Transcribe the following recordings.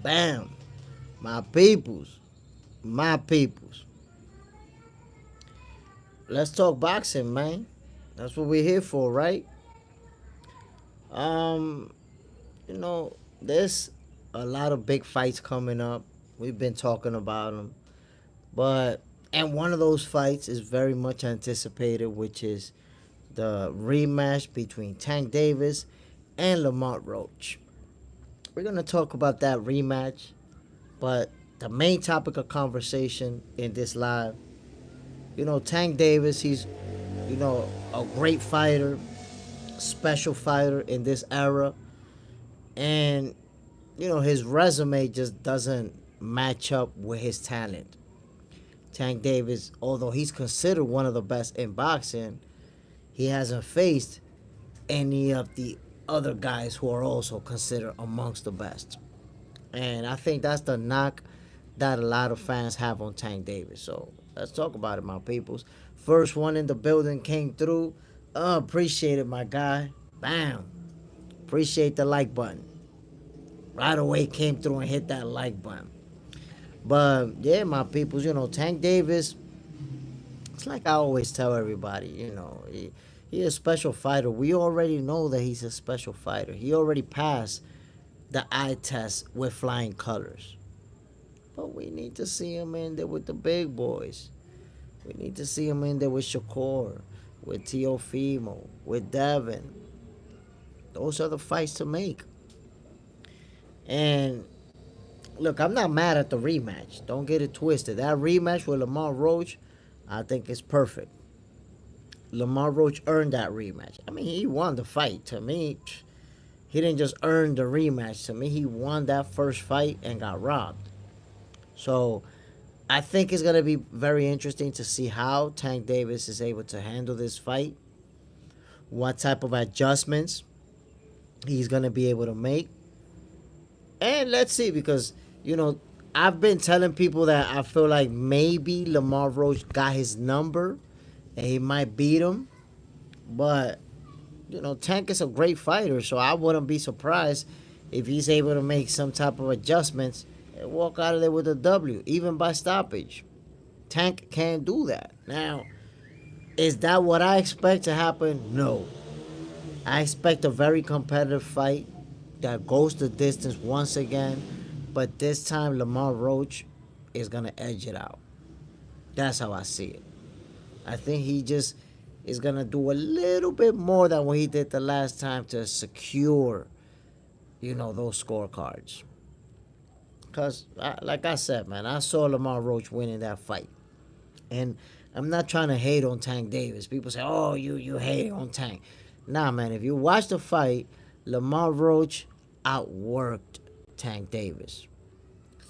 Bam. My peoples. My peoples. Let's talk boxing, man. That's what we're here for, right? Um, there's a lot of big fights coming up. We've been talking about them. But and one of those fights is very much anticipated, which is the rematch between Tank Davis and Lamont Roach. We're gonna talk about that rematch, but the main topic of conversation in this live, Tank Davis, he's, a great fighter, special fighter in this era, and his resume just doesn't match up with his talent. Tank Davis, although he's considered one of the best in boxing, he hasn't faced any of the other guys who are also considered amongst the best. And I think that's the knock that a lot of fans have on Tank Davis. So let's talk about it, my peoples. First one in the building came through. Appreciate it, my guy. Bam. Appreciate the like button. Right away came through and hit that like button. But yeah, my peoples, Tank Davis, it's like I always tell everybody, he's a special fighter. We already know that he's a special fighter. He already passed the eye test with flying colors. But we need to see him in there with the big boys. We need to see him in there with Shakur, with Teofimo, with Devin. Those are the fights to make. And look, I'm not mad at the rematch. Don't get it twisted. That rematch with Lamont Roach, I think is perfect. Lamont Roach earned that rematch. I mean, he won the fight. To me, he didn't just earn the rematch. To me, he won that first fight and got robbed. So I think it's going to be very interesting to see how Tank Davis is able to handle this fight, what type of adjustments he's going to be able to make. And let's see, because, I've been telling people that I feel like maybe Lamar Roach got his number and he might beat him. But, Tank is a great fighter, so I wouldn't be surprised if he's able to make some type of adjustments and walk out of there with a W, even by stoppage. Tank can't do that. Now, is that what I expect to happen? No. I expect a very competitive fight that goes the distance once again, but this time Lamar Roach is going to edge it out. That's how I see it. I think he just is going to do a little bit more than what he did the last time to secure, those scorecards. Because, like I said, man, I saw Lamar Roach winning that fight. And I'm not trying to hate on Tank Davis. People say, oh, you hate on Tank. Nah, man, if you watch the fight, Lamar Roach outworked Tank Davis.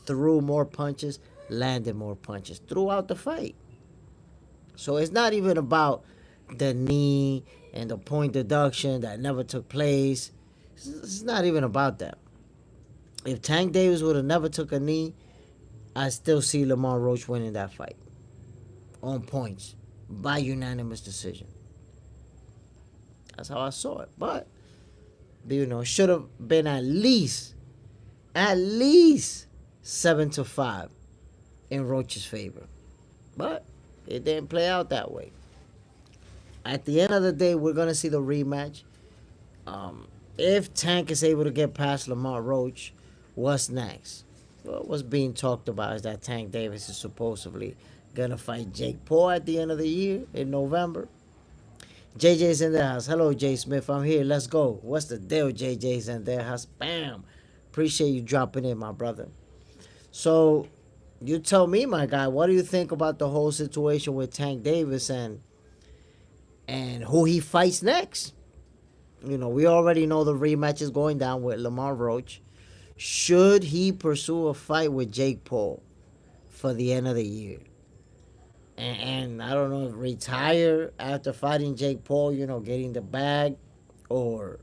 Threw more punches, landed more punches throughout the fight. So it's not even about the knee and the point deduction that never took place. It's not even about that. If Tank Davis would have never took a knee, I still see Lamar Roach winning that fight on points by unanimous decision. That's how I saw it. But should have been at least 7-5 in Roach's favor. But it didn't play out that way. At the end of the day, we're gonna see the rematch. If Tank is able to get past Lamar Roach, what's next? Well, what's being talked about is that Tank Davis is supposedly gonna fight Jake Paul at the end of the year in November. JJ's in the house. Hello, Jay Smith. I'm here. Let's go. What's the deal? JJ's in their house. Bam. Appreciate you dropping in, my brother. So, you tell me, my guy, what do you think about the whole situation with Tank Davis and who he fights next? We already know the rematch is going down with Lamar Roach. Should he pursue a fight with Jake Paul for the end of the year? And I don't know, retire after fighting Jake Paul, getting the bag, or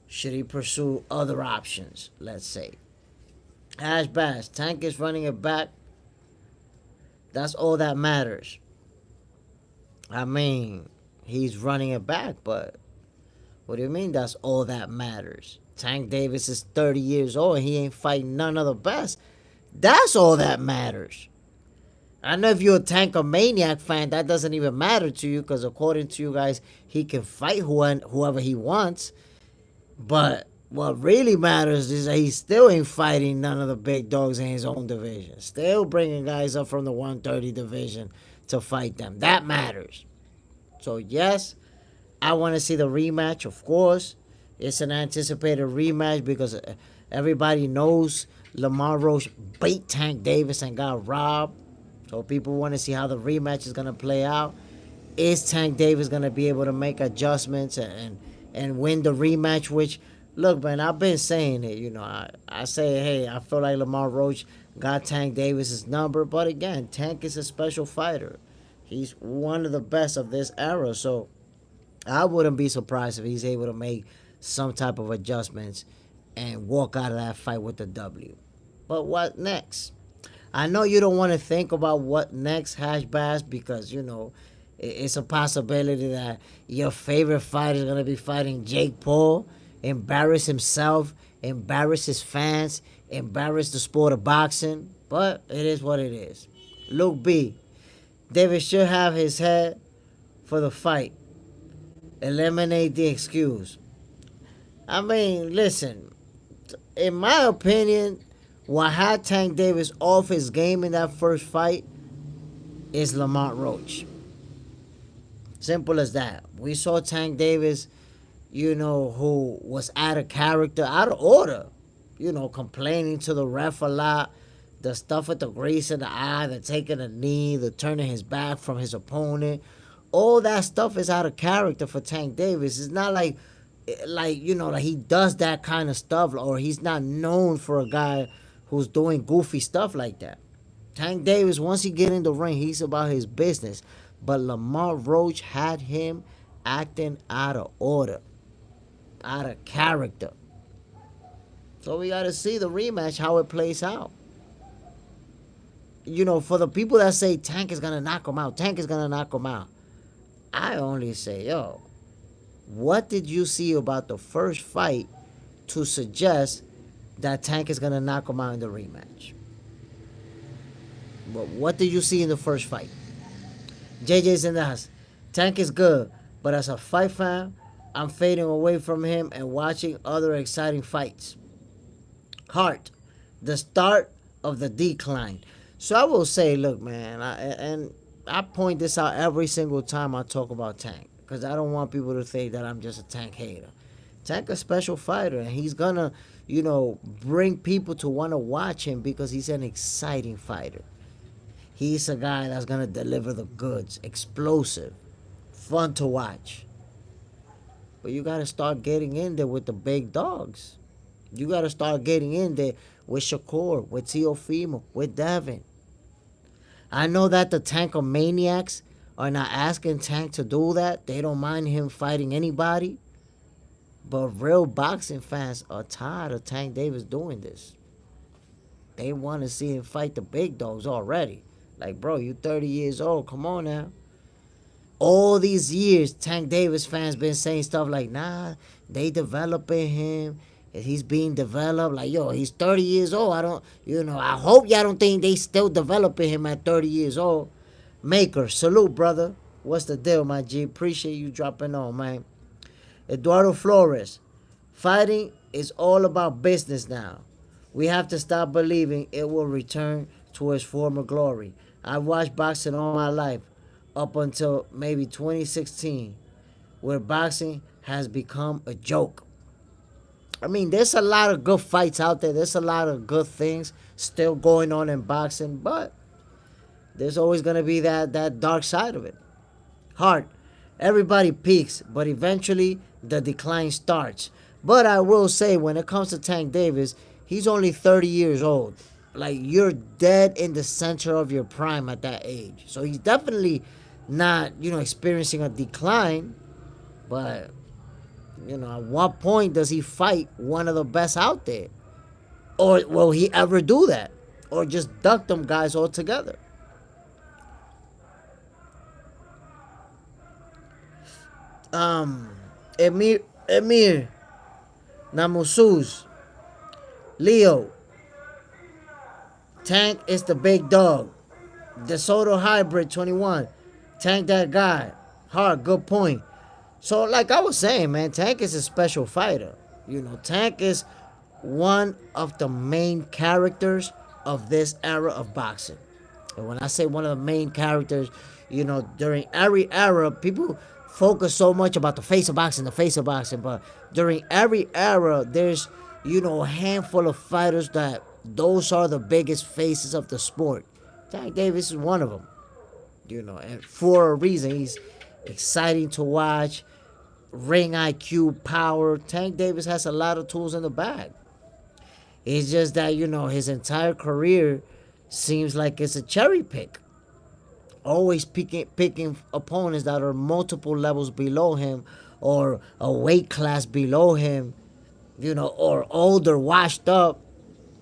should he pursue other options, let's say? Ash Bass, Tank is running it back. That's all that matters. I mean, he's running it back, but what do you mean that's all that matters? Tank Davis is 30 years old and he ain't fighting none of the best. That's all that matters. I know if you're a Tankamaniac fan, that doesn't even matter to you because according to you guys, he can fight whoever he wants. But what really matters is that he still ain't fighting none of the big dogs in his own division. Still bringing guys up from the 130 division to fight them. That matters. So, yes, I want to see the rematch, of course. It's an anticipated rematch because everybody knows Lamar Roach beat Tank Davis and got robbed. So people want to see how the rematch is going to play out. Is Tank Davis going to be able to make adjustments and win the rematch? Which, look, man, I've been saying it. You know, I say, hey, I feel like Lamar Roach got Tank Davis's number. But again, Tank is a special fighter. He's one of the best of this era. So I wouldn't be surprised if he's able to make some type of adjustments and walk out of that fight with the W. But what next? I know you don't want to think about what next, Hash Bass, because, you know, it's a possibility that your favorite fighter is going to be fighting Jake Paul, embarrass himself, embarrass his fans, embarrass the sport of boxing. But it is what it is. Luke B. David should have his head for the fight. Eliminate the excuse. I mean, listen, in my opinion, what had Tank Davis off his game in that first fight is Lamont Roach. Simple as that. We saw Tank Davis, you know, who was out of character, out of order, you know, complaining to the ref a lot. The stuff with the grease in the eye, the taking a knee, the turning his back from his opponent. All that stuff is out of character for Tank Davis. It's not like you know, like he does that kind of stuff, or he's not known for a guy who's doing goofy stuff like that. Tank Davis, once he get in the ring, he's about his business. But Lamar Roach had him acting out of order, out of character. So we got to see the rematch, how it plays out. You know, for the people that say Tank is going to knock him out, Tank is going to knock him out, I only say, yo, what did you see about the first fight to suggest that Tank is going to knock him out in the rematch? But what did you see in the first fight? JJ's in the house. Tank is good, but as a fight fan, I'm fading away from him and watching other exciting fights. Heart, the start of the decline. So I will say, look, man, I point this out every single time I talk about Tank, because I don't want people to think that I'm just a Tank hater. Tank a special fighter, and he's gonna, you know, bring people to want to watch him because he's an exciting fighter. He's a guy that's gonna deliver the goods, explosive, fun to watch. But you gotta start getting in there with the big dogs. You gotta start getting in there with Shakur, with Teofimo, with Devin. I know that the Tankomaniacs are not asking Tank to do that. They don't mind him fighting anybody. But real boxing fans are tired of Tank Davis doing this. They want to see him fight the big dogs already. Like, bro, you 30 years old. Come on now. All these years, Tank Davis fans been saying stuff like, nah, they developing him. He's being developed. Like, yo, he's 30 years old. I hope y'all don't think they still developing him at 30 years old. Maker, salute, brother. What's the deal, my G? Appreciate you dropping on, man. Eduardo Flores, fighting is all about business now. We have to stop believing it will return to its former glory. I've watched boxing all my life, up until maybe 2016, where boxing has become a joke. I mean, there's a lot of good fights out there. There's a lot of good things still going on in boxing, but there's always going to be that dark side of it. Heart, everybody peaks, but eventually the decline starts. But I will say, when it comes to Tank Davis, he's only 30 years old. Like, you're dead in the center of your prime at that age. So he's definitely not, experiencing a decline. But, at what point does he fight one of the best out there? Or will he ever do that? Or just duck them guys altogether? Emir, Namusus, Leo, Tank is the big dog. DeSoto Hybrid 21, Tank that guy. Hard, good point. So, like I was saying, man, Tank is a special fighter. Tank is one of the main characters of this era of boxing. And when I say one of the main characters, during every era, people focus so much about the face of boxing, but during every era, there's, a handful of fighters that those are the biggest faces of the sport. Tank Davis is one of them, and for a reason. He's exciting to watch, ring IQ, power. Tank Davis has a lot of tools in the bag. It's just that, his entire career seems like it's a cherry pick. Always picking opponents that are multiple levels below him or a weight class below him, or older, washed up.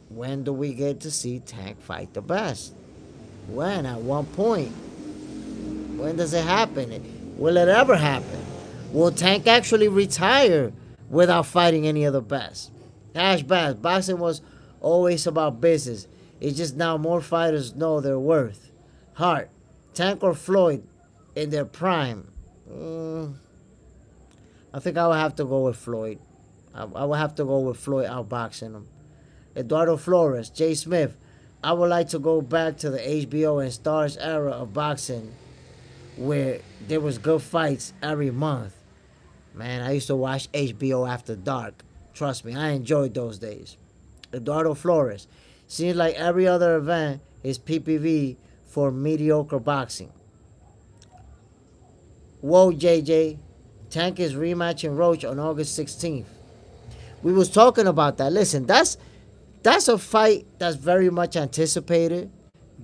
When do we get to see Tank fight the best? When? At one point? When does it happen? Will it ever happen? Will Tank actually retire without fighting any of the best? Hash Bass, boxing was always about business. It's just now more fighters know their worth. Hart, Tank or Floyd in their prime? I think I would have to go with Floyd. I would have to go with Floyd outboxing him. Eduardo Flores, Jay Smith. I would like to go back to the HBO and Stars era of boxing where there was good fights every month. Man, I used to watch HBO after dark. Trust me, I enjoyed those days. Eduardo Flores. Seems like every other event is PPV for mediocre boxing. Whoa, JJ. Tank is rematching Roach on August 16th. We was talking about that. Listen, that's a fight that's very much anticipated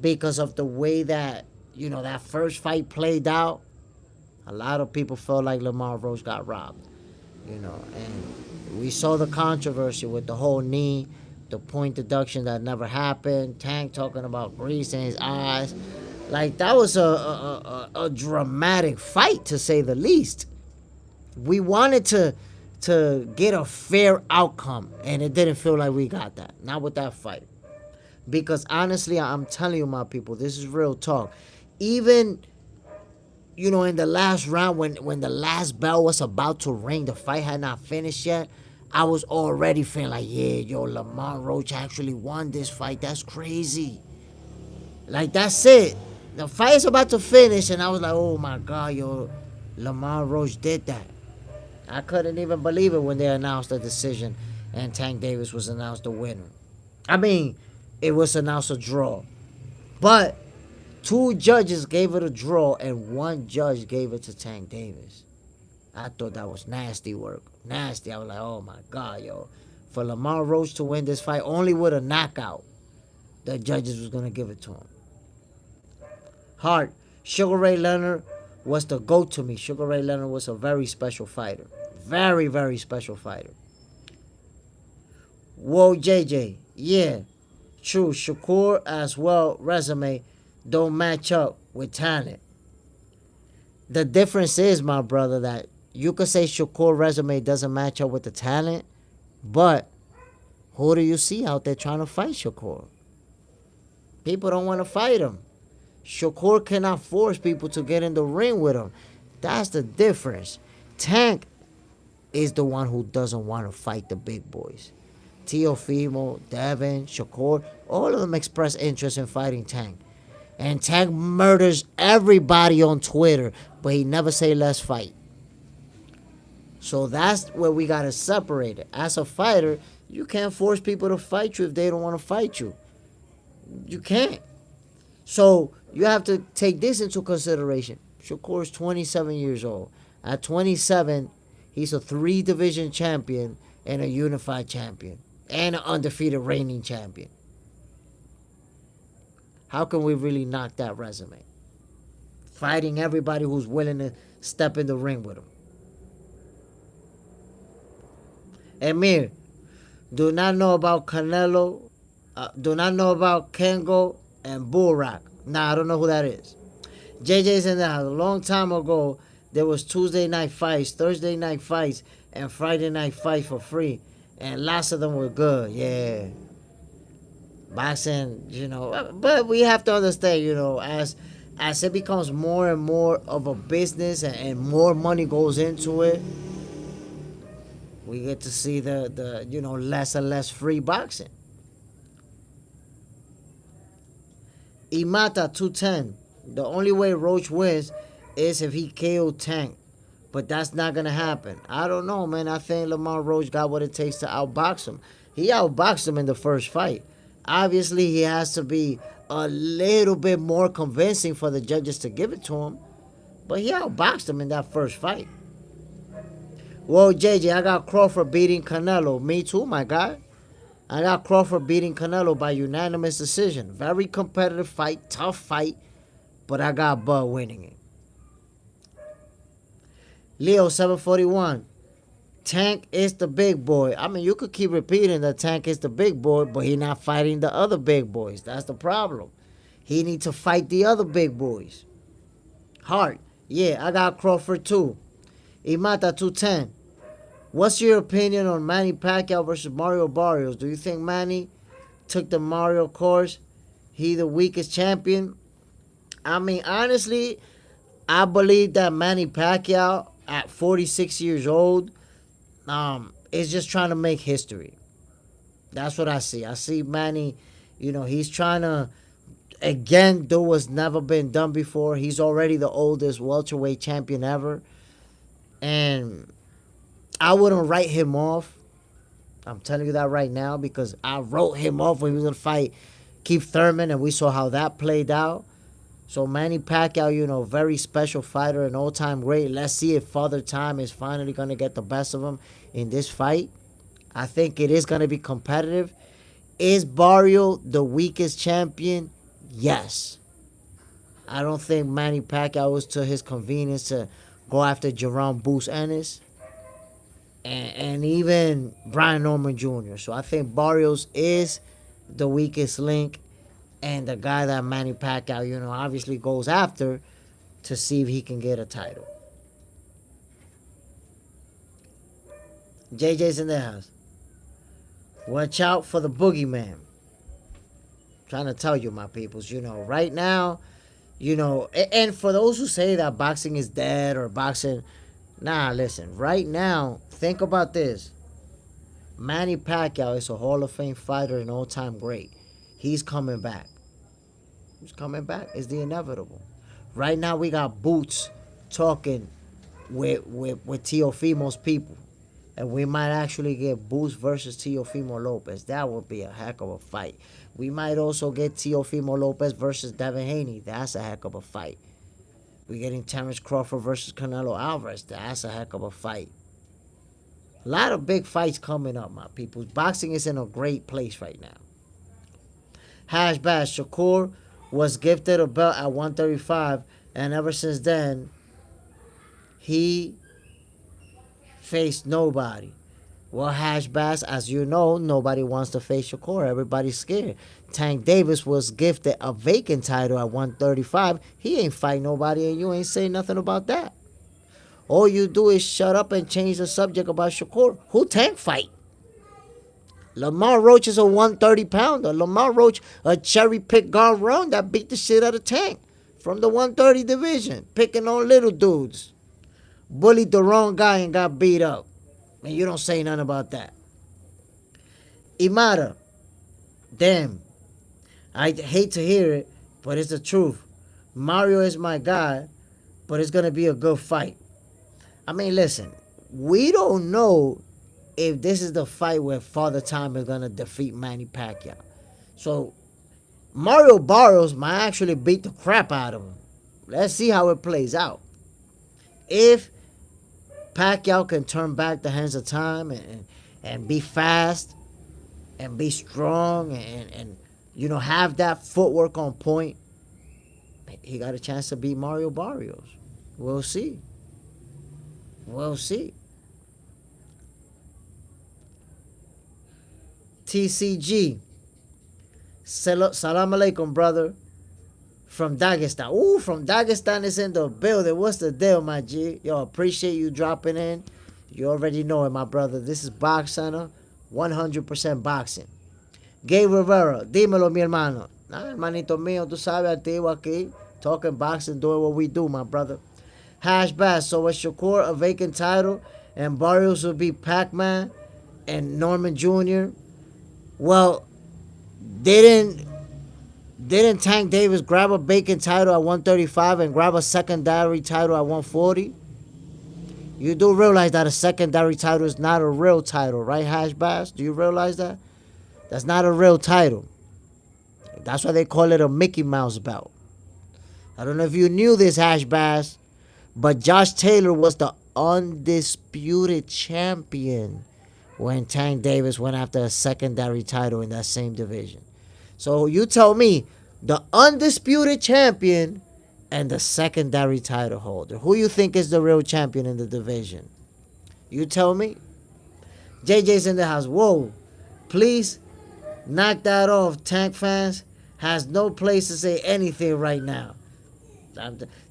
because of the way that, that first fight played out. A lot of people felt like Lamar Roach got robbed, and we saw the controversy with the whole knee, the point deduction that never happened, Tank talking about grease in his eyes. Like, that was a dramatic fight, to say the least. We wanted to get a fair outcome, and it didn't feel like we got that. Not with that fight. Because honestly, I'm telling you, my people, this is real talk. Even, in the last round, when the last bell was about to ring, the fight had not finished yet, I was already feeling like, yeah, Lamar Roach actually won this fight. That's crazy. Like, that's it. The fight is about to finish, and I was like, oh my God, Lamar Roach did that. I couldn't even believe it when they announced the decision and Tank Davis was announced the winner. I mean, it was announced a draw. But 2 judges gave it a draw and 1 judge gave it to Tank Davis. I thought that was nasty work. Nasty. I was like, oh my God, for Lamar Roach to win this fight only with a knockout, the judges was going to give it to him. Hart, Sugar Ray Leonard was the GOAT to me. Sugar Ray Leonard was a very special fighter. Very, very special fighter. Whoa, JJ. Yeah, true. Shakur as well, resume don't match up with talent. The difference is, my brother, that you could say Shakur resume doesn't match up with the talent, but who do you see out there trying to fight Shakur? People don't want to fight him. Shakur cannot force people to get in the ring with him. That's the difference. Tank is the one who doesn't want to fight the big boys. Teofimo, Devin, Shakur, all of them express interest in fighting Tank. And Tank murders everybody on Twitter, but he never say let's fight. So that's where we got to separate it. As a fighter, you can't force people to fight you if they don't want to fight you. You can't. So you have to take this into consideration. Shakur is 27 years old. At 27, he's a 3-division champion and a unified champion and an undefeated reigning champion. How can we really knock that resume? Fighting everybody who's willing to step in the ring with him. Emir, do not know about Canelo, do not know about Kengo and Burak. Nah, I don't know who that is. JJ's in there. A long time ago, there was Tuesday night fights, Thursday night fights, and Friday night fights for free. and lots of them were good. Yeah, boxing, but we have to understand, as it becomes more and more of a business and more money goes into it, we get to see the less and less free boxing. Imata 210. The only way Roach wins is if he KO Tank. But that's not gonna happen. I don't know, man. I think Lamar Roach got what it takes to outbox him. He outboxed him in the first fight. Obviously, he has to be a little bit more convincing for the judges to give it to him. But he outboxed him in that first fight. Whoa, JJ, I got Crawford beating Canelo. Me too, my guy. I got Crawford beating Canelo by unanimous decision. Very competitive fight, tough fight, but I got Bud winning it. Leo 741. Tank is the big boy. I mean, you could keep repeating that Tank is the big boy, but he not fighting the other big boys. That's the problem. He need to fight the other big boys. Hart. Yeah, I got Crawford too. Imata 210. What's your opinion on Manny Pacquiao versus Mario Barrios? Do you think Manny took the Mario course? He the weakest champion? I mean, honestly, I believe that Manny Pacquiao at 46 years old is just trying to make history. That's what I see. I see Manny, he's trying to, again, do what's never been done before. He's already the oldest welterweight champion ever. And I wouldn't write him off. I'm telling you that right now because I wrote him off when he was going to fight Keith Thurman, and we saw how that played out. So Manny Pacquiao, very special fighter, an all-time great. Let's see if Father Time is finally going to get the best of him in this fight. I think it is going to be competitive. Is Barrio the weakest champion? Yes. I don't think Manny Pacquiao was to his convenience to go after Jerome Boots Ennis and even Brian Norman Jr. So I think Barrios is the weakest link and the guy that Manny Pacquiao, obviously goes after to see if he can get a title. JJ's in the house. Watch out for the boogeyman. Trying to tell you, my peoples, right now, and for those who say that boxing is dead or boxing, nah, listen, right now, think about this. Manny Pacquiao is a Hall of Fame fighter and all-time great. He's coming back. He's coming back. It's the inevitable. Right now, we got Boots talking with Teofimo's people. And we might actually get Boots versus Teofimo Lopez. That would be a heck of a fight. We might also get Teofimo Lopez versus Devin Haney. That's a heck of a fight. We're getting Terrence Crawford versus Canelo Alvarez. That's a heck of a fight. A lot of big fights coming up, my people. Boxing is in a great place right now. Hash Bash Shakur was gifted a belt at 135, and ever since then, he faced nobody. Well, Hash Bass, as you know, nobody wants to face Shakur. Everybody's scared. Tank Davis was gifted a vacant title at 135. He ain't fight nobody, and you ain't say nothing about that. All you do is shut up and change the subject about Shakur. Who Tank fight? Lamar Roach is a 130-pounder. Lamar Roach, a cherry-picked gone round that beat the shit out of Tank from the 130 division, picking on little dudes. Bullied the wrong guy and got beat up. And you don't say nothing about that. Imada, damn. I hate to hear it, but it's the truth. Mario is my guy, but it's going to be a good fight. I mean, listen, we don't know if this is the fight where Father Time is going to defeat Manny Pacquiao. So, Mario Barrios might actually beat the crap out of him. Let's see how it plays out. If Pacquiao can turn back the hands of time and be fast and be strong and have that footwork on point, he got a chance to beat Mario Barrios. We'll see. We'll see. TCG. Salam alaikum, brother. From Dagestan. Ooh, from Dagestan is in the building. What's the deal, my G? Yo, appreciate you dropping in. You already know it, my brother. This is Box Center. 100% boxing. Gay Rivera, dímelo, mi hermano. Nah, hermanito mío, tú sabes, activo aquí. Talking boxing, doing what we do, my brother. Hash Bass, so is Shakur a vacant title and Barrios will be Pac-Man and Norman Jr.? Well, didn't Tank Davis grab a vacant title at 135 and grab a secondary title at 140? You do realize that a secondary title is not a real title, right, Hash Bass? Do you realize that? That's not a real title. That's why they call it a Mickey Mouse belt. I don't know if you knew this, Hash Bass, but Josh Taylor was the undisputed champion when Tank Davis went after a secondary title in that same division. So you tell me, the undisputed champion and the secondary title holder, who you think is the real champion in the division? You tell me. JJ's in the house. Whoa, please knock that off, Tank fans. Has no place to say anything right now.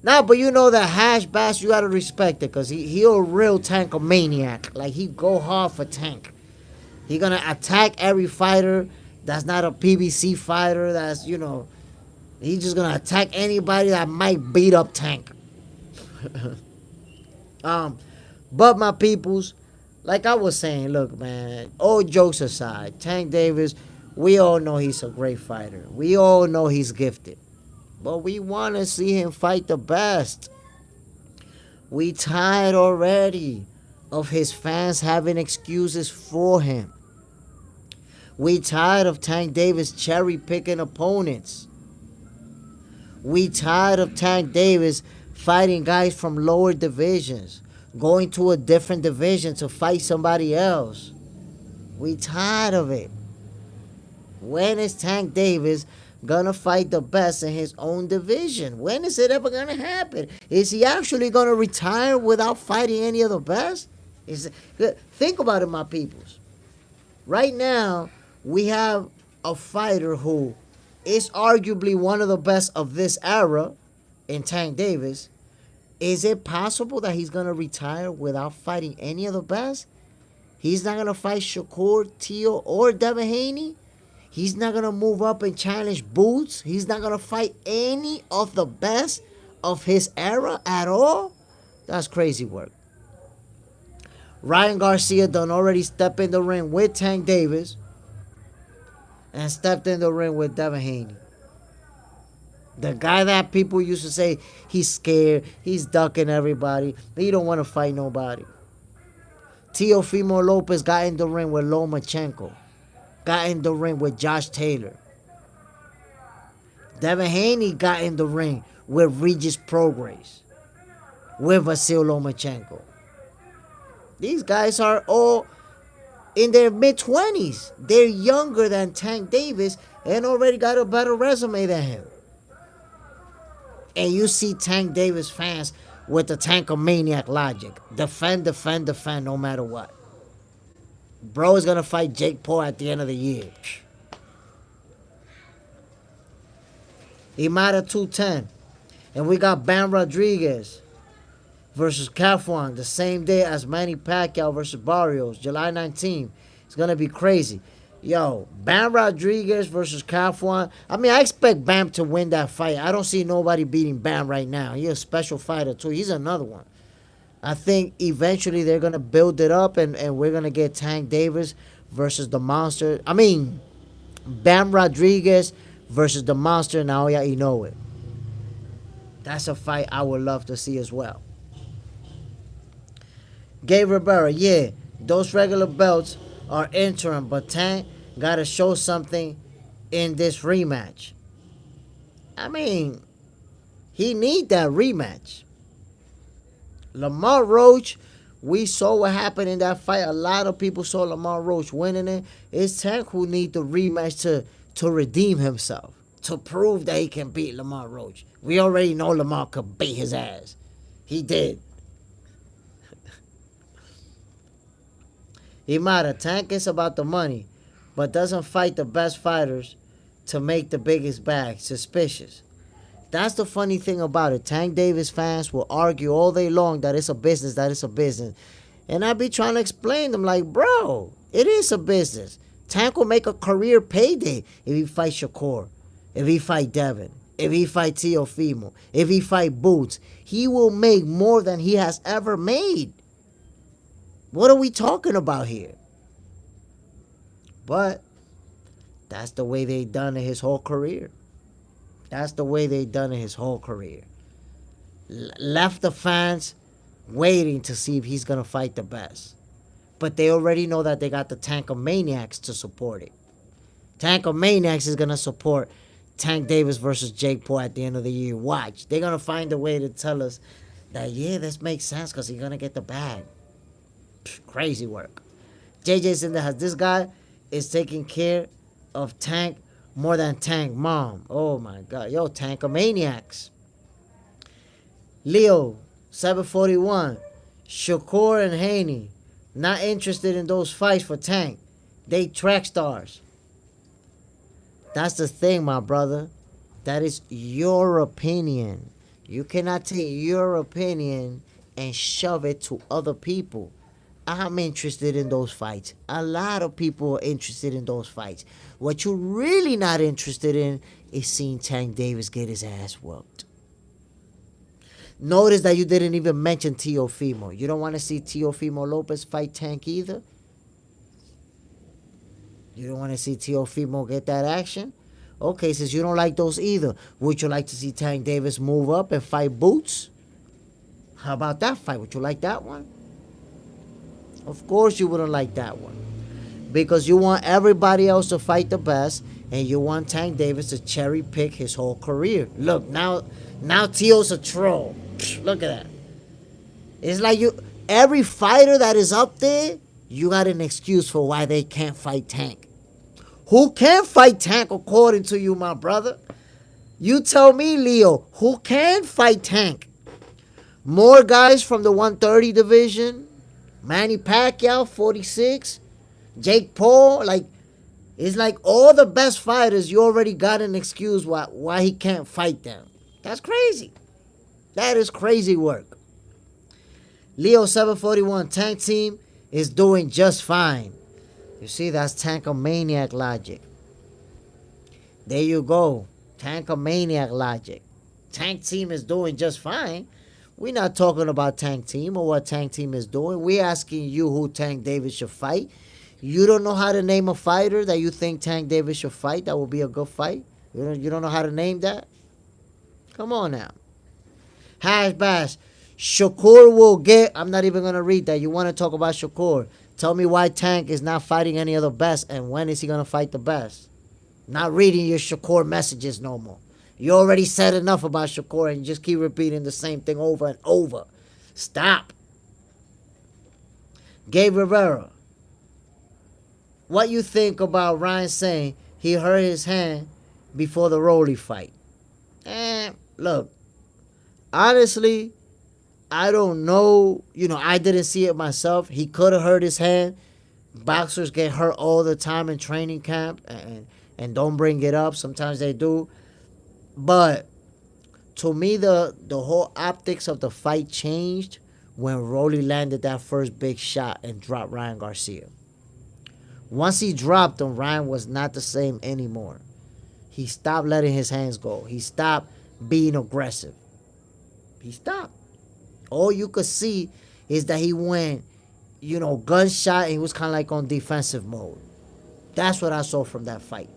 Nah, but you know that Hash Bass, you gotta respect it, because he a real Tankomaniac. Like, he go hard for Tank. He gonna attack every fighter that's not a PBC fighter. That's, he's just gonna attack anybody that might beat up Tank. But my peoples, like I was saying, look, man, all jokes aside, Tank Davis, we all know he's a great fighter. We all know he's gifted. But we want to see him fight the best. We tired already of his fans having excuses for him. We tired of Tank Davis cherry picking opponents. We tired of Tank Davis fighting guys from lower divisions, going to a different division to fight somebody else. We tired of it. When is Tank Davis gonna fight the best in his own division? When is it ever gonna happen? Is he actually gonna retire without fighting any of the best? Think about it, my peoples. Right now, we have a fighter who is arguably one of the best of this era in Tank Davis. Is it possible that he's gonna retire without fighting any of the best? He's not gonna fight Shakur, Teo, or Devin Haney? He's not going to move up and challenge Boots? He's not going to fight any of the best of his era at all? That's crazy work. Ryan Garcia done already stepped in the ring with Tank Davis and stepped in the ring with Devin Haney. The guy that people used to say he's scared, he's ducking everybody, he don't want to fight nobody. Teofimo Lopez got in the ring with Lomachenko. Got in the ring with Josh Taylor. Devin Haney got in the ring with Regis Prograis, with Vasil Lomachenko. These guys are all in their mid-20s. They're younger than Tank Davis and already got a better resume than him. And you see Tank Davis fans with the Tankomaniac logic. Defend, defend, defend, no matter what. Bro is going to fight Jake Paul at the end of the year. He might at 210. And we got Bam Rodriguez versus Cafwan the same day as Manny Pacquiao versus Barrios, July 19th. It's going to be crazy. Yo, Bam Rodriguez versus Cafwan. I mean, I expect Bam to win that fight. I don't see nobody beating Bam right now. He's a special fighter, too. He's another one. I think eventually they're going to build it up and we're going to get Tank Davis versus the Monster. I mean, Bam Rodriguez versus the Monster Naoya Inoue. That's a fight I would love to see as well. Gay Rivera, yeah, those regular belts are interim, but Tank got to show something in this rematch. I mean, he need that rematch. Lamar Roach, we saw what happened in that fight. A lot of people saw Lamar Roach winning it. It's Tank who need the rematch to redeem himself, to prove that he can beat Lamar Roach. We already know Lamar could beat his ass. He did. Imada, Tank is about the money, but doesn't fight the best fighters to make the biggest bag. Suspicious. That's the funny thing about it. Tank Davis fans will argue all day long that it's a business, And I be trying to explain to them like, bro, It is a business. Tank will make a career payday if he fights Shakur, if he fight Devin, if he fight Teofimo, if he fight Boots. He will make more than he has ever made. What are we talking about here? But that's the way they done it his whole career. That's the way they done it his whole career. Left the fans waiting to see if he's going to fight the best. But they already know that they got the Tankomaniacs to support it. Tankomaniacs is going to support Tank Davis versus Jake Paul at the end of the year. Watch. They're going to find a way to tell us that, yeah, this makes sense because he's going to get the bag. Crazy work. JJ Cinder this guy is taking care of Tank more than Tank mom. Oh my God. Yo, Tankomaniacs. Leo, 741. Shakur and Haney. Not interested in those fights for Tank. They track stars. That's the thing, my brother. That is your opinion. You cannot take your opinion and shove it to other people. I'm interested in those fights. A lot of people are interested in those fights. What you're really not interested in is seeing Tank Davis get his ass whooped. Notice that you didn't even mention Teofimo. You don't want to see Teofimo Lopez fight Tank either? You don't want to see Teofimo get that action? Okay, since you don't like those either, would you like to see Tank Davis move up and fight Boots? How about that fight? Would you like that one? Of course you wouldn't like that one. Because you want everybody else to fight the best, and you want Tank Davis to cherry pick his whole career. Look, now Teo's a troll. Look at that. It's like every fighter that is up there, you got an excuse for why they can't fight Tank. Who can fight Tank according to you, my brother? You tell me, Leo, who can fight Tank? More guys from the 130 division? Manny Pacquiao, 46. Jake Paul, it's like all the best fighters, you already got an excuse why he can't fight them. That's crazy. That is crazy work. Leo 741, Tank team is doing just fine. You see, that's Tankomaniac logic. There you go. Tankomaniac logic. Tank team is doing just fine. We're not talking about Tank team or what Tank team is doing. We're asking you who Tank Davis should fight. You don't know how to name a fighter that you think Tank Davis should fight that will be a good fight? You don't know how to name that? Come on now. Hash Bash. Shakur will get... I'm not even going to read that. You want to talk about Shakur. Tell me why Tank is not fighting any of the best and when is he going to fight the best? Not reading your Shakur messages no more. You already said enough about Shakur and you just keep repeating the same thing over and over. Stop. Gabe Rivera. What you think about Ryan saying he hurt his hand before the Rolly fight? Look, honestly, I don't know. I didn't see it myself. He could have hurt his hand. Boxers get hurt all the time in training camp and don't bring it up. Sometimes they do. But to me, the whole optics of the fight changed when Rolly landed that first big shot and dropped Ryan Garcia. Once he dropped him, Ryan was not the same anymore. He stopped letting his hands go. He stopped being aggressive. He stopped. All you could see is that he went, gunshot, and he was kind of like on defensive mode. That's what I saw from that fight.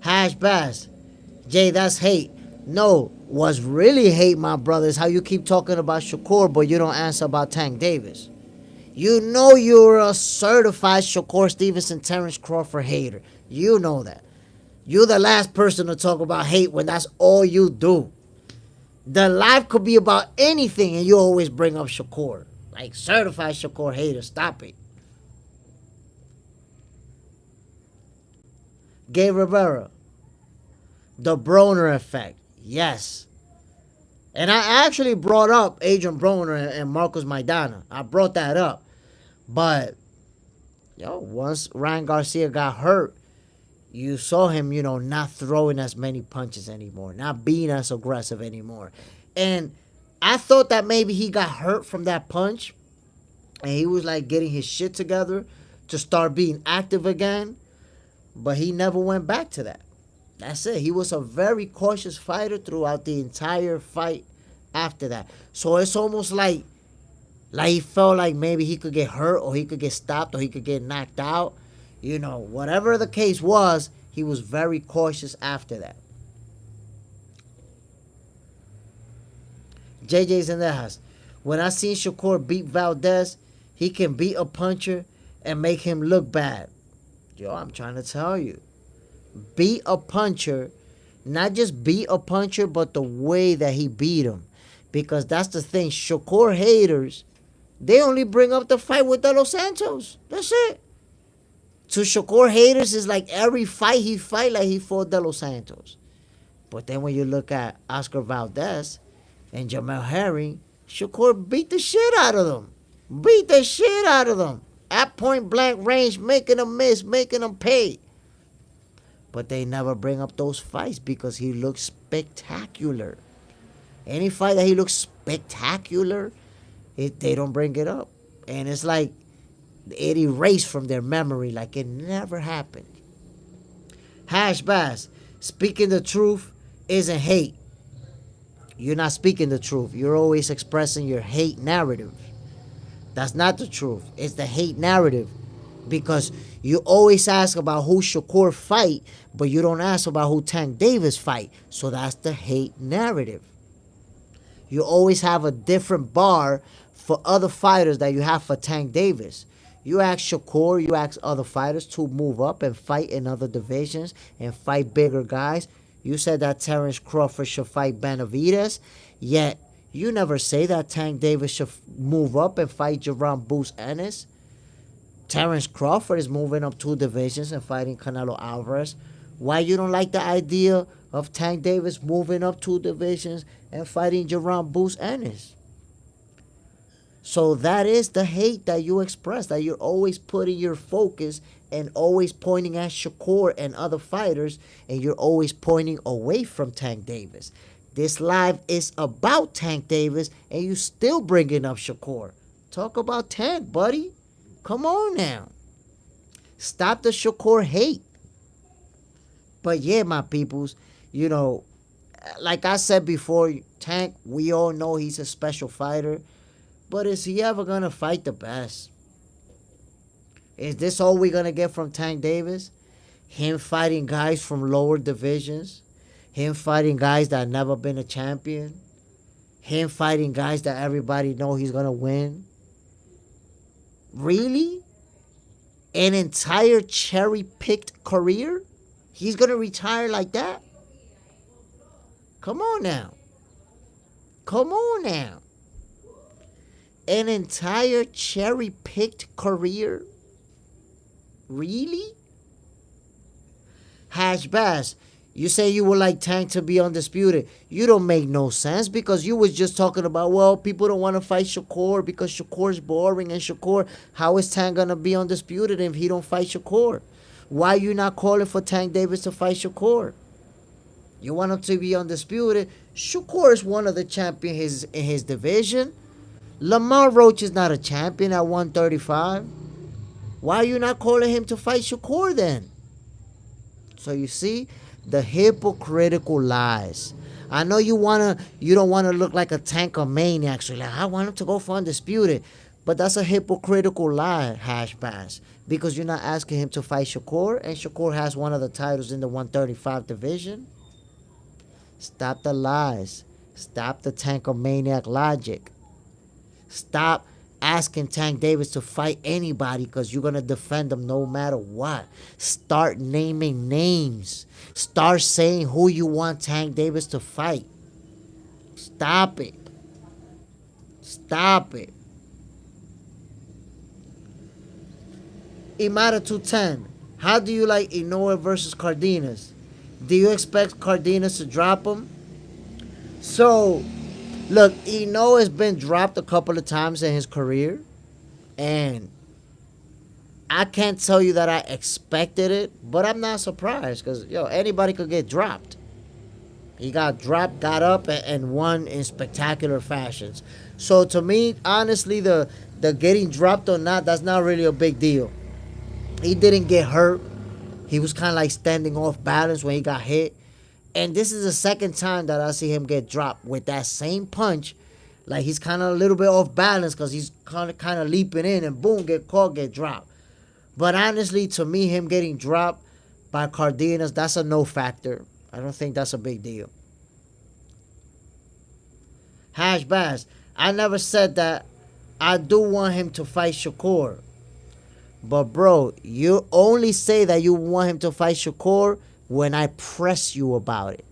Hash Bass. Jay, that's hate. No, what's really hate, my brother, is how you keep talking about Shakur, but you don't answer about Tank Davis. You know you're a certified Shakur Stevenson, Terrence Crawford hater. You know that. You're the last person to talk about hate when that's all you do. The life could be about anything and you always bring up Shakur. Like certified Shakur hater. Stop it. Gabe Rivera. The Broner effect. Yes. And I actually brought up Adrian Broner and Marcos Maidana. I brought that up. But, once Ryan Garcia got hurt, you saw him, not throwing as many punches anymore. Not being as aggressive anymore. And I thought that maybe he got hurt from that punch. and he was like getting his shit together to start being active again, but he never went back to that. That's it. He was a very cautious fighter throughout the entire fight after that. So it's almost like he felt like maybe he could get hurt or he could get stopped or he could get knocked out. You know, whatever the case was, he was very cautious after that. JJ's in the house. When I seen Shakur beat Valdez, he can beat a puncher and make him look bad. Yo, I'm trying to tell you. Beat a puncher, not just beat a puncher, but the way that he beat him. Because that's the thing. Shakur haters, they only bring up the fight with De Los Santos. That's it. To Shakur haters, it's like every fight he fight like he fought De Los Santos. But then when you look at Oscar Valdez and Jamel Herring, Shakur beat the shit out of them. Beat the shit out of them. At point blank range, making them miss, making them pay. But they never bring up those fights because he looks spectacular. Any fight that he looks spectacular, they don't bring it up. And it's like it erased from their memory like it never happened. Hash Bass, speaking the truth isn't hate. You're not speaking the truth. You're always expressing your hate narrative. That's not the truth. It's the hate narrative. Because you always ask about who Shakur fight, but you don't ask about who Tank Davis fight. So that's the hate narrative. You always have a different bar for other fighters that you have for Tank Davis. You ask Shakur, you ask other fighters to move up and fight in other divisions and fight bigger guys. You said that Terrence Crawford should fight Benavidez, yet you never say that Tank Davis should move up and fight Jerome Boots Ennis. Terrence Crawford is moving up 2 divisions and fighting Canelo Alvarez. Why you don't like the idea of Tank Davis moving up 2 divisions and fighting Jerome Boots Ennis? So that is the hate that you express, that you're always putting your focus and always pointing at Shakur and other fighters, and you're always pointing away from Tank Davis. This live is about Tank Davis, and you still bringing up Shakur. Talk about Tank, buddy. Come on now. Stop the Shakur hate. But yeah, my peoples, you know, like I said before, Tank, we all know he's a special fighter. But is he ever going to fight the best? Is this all we're going to get from Tank Davis? Him fighting guys from lower divisions? Him fighting guys that never been a champion? Him fighting guys that everybody know he's going to win? Really? An entire cherry-picked career? He's going to retire like that? Come on now. Come on now. An entire cherry-picked career? Really? Hash Bass, you say you would like Tank to be undisputed. You don't make no sense because you was just talking about, well, people don't want to fight Shakur because Shakur's boring, and Shakur, how is Tank going to be undisputed if he don't fight Shakur? Why you not calling for Tank Davis to fight Shakur? You want him to be undisputed. Shakur is one of the champions in his division. Lamar Roach is not a champion at 135. Why are you not calling him to fight Shakur then? So you see, the hypocritical lies. I know you don't wanna look like a tankomaniac. So like, I want him to go for undisputed, but that's a hypocritical lie, Hash Bass, because you're not asking him to fight Shakur, and Shakur has one of the titles in the 135 division. Stop the lies. Stop the tankomaniac logic. Stop asking Tank Davis to fight anybody because you're going to defend them no matter what. Start naming names. Start saying who you want Tank Davis to fight. Stop it. Stop it. Imada 210. How do you like Inoue versus Cardenas? Do you expect Cardenas to drop him? So, look, Inoue has been dropped a couple of times in his career, and I can't tell you that I expected it, but I'm not surprised because, anybody could get dropped. He got dropped, got up, and won in spectacular fashions. So to me, honestly, the The getting dropped or not, that's not really a big deal. He didn't get hurt. He was kind of like standing off balance when he got hit. And this is the second time that I see him get dropped with that same punch. Like he's kind of a little bit off balance because he's kind of leaping in and boom, get caught, get dropped. But honestly, to me, him getting dropped by Cardenas, that's a no factor. I don't think that's a big deal. Hash Bass, I never said that I do want him to fight Shakur. But bro, you only say that you want him to fight Shakur when I press you about it.